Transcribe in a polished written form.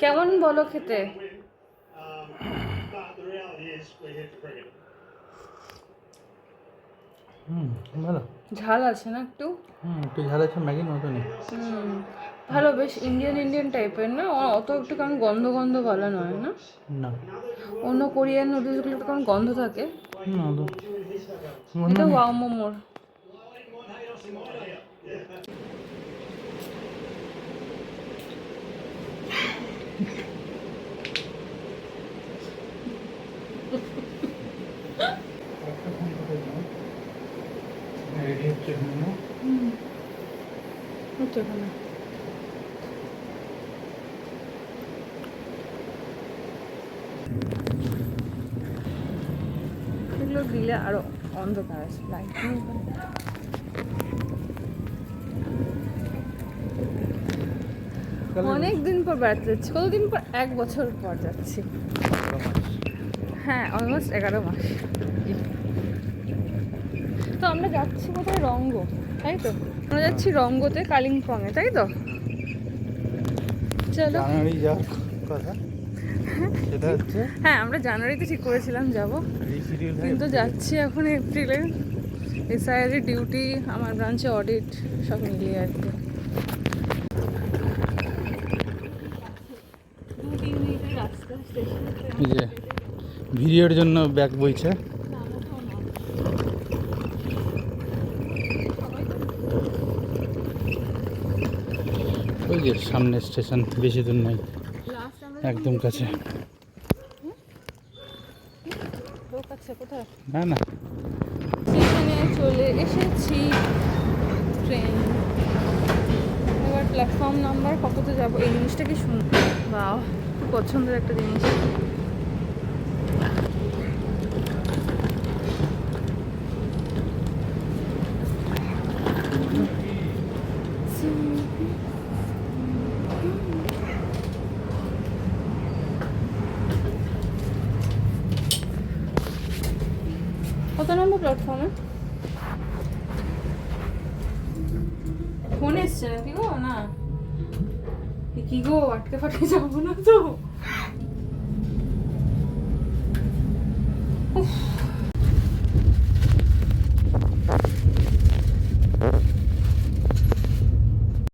কেমন বলো খেতে? ভালো। ঝাল আছে না একটু? একটু ঝাল আছে, ম্যাগির মতনই। ভালো, বেশ ইন্ডিয়ান টাইপের না? অত একটু কেমন গন্ধ গন্ধ ভালো নয় না? না, অন্য কোরিয়ান নুডলসগুলো একটু কেমন গন্ধ থাকে। না তো এটা ওয়াও মোমোর। রেডি হচ্ছে মোমো। হচ্ছে ওখানে। এগুলো দিলে আরো অন্ধকার আছে, লাইটিং। অনেক দিন পর বেড়াতে যাচ্ছি। কতদিন পর? 1 বছর পর যাচ্ছি। হ্যাঁ, অলমোস্ট 11 মাস। তো আমরা যাচ্ছি কোথায়? রঙ্গ, তাই তো? আমরা যাচ্ছি রঙ্গতে, কালিম্পংয়ে, তাই তো? চলো। জানুয়ারি যাওয়ার কথা, সেটা হচ্ছে হ্যাঁ, আমরা জানুয়ারিতে ঠিক করেছিলাম যাব, কিন্তু যাচ্ছি এখন এপ্রিলে। এসআইআর ডিউটি, আমার ব্রাঞ্চে অডিট, সব মিলিয়ে আর কি। 2-3 মিনিটের রাস্তা স্টেশন। এই যে ভিডিওর জন্য ব্যাগ বইছে। ওই যে সামনে স্টেশন, বেশি দূর নয়, একদম কাছে। কোথায়? না না, স্টেশনে চলে এসেছি, ট্রেন। এবার প্ল্যাটফর্ম নাম্বার কততে যাব? এই জিনিসটা কি শুন, বাহ, খুব পছন্দের একটা জিনিস। কত নম্বর প্ল্যাটফর্মে? ফোন এসছে নাকি গো? না কি গো, আটকে ফাটকে যাবো না তো?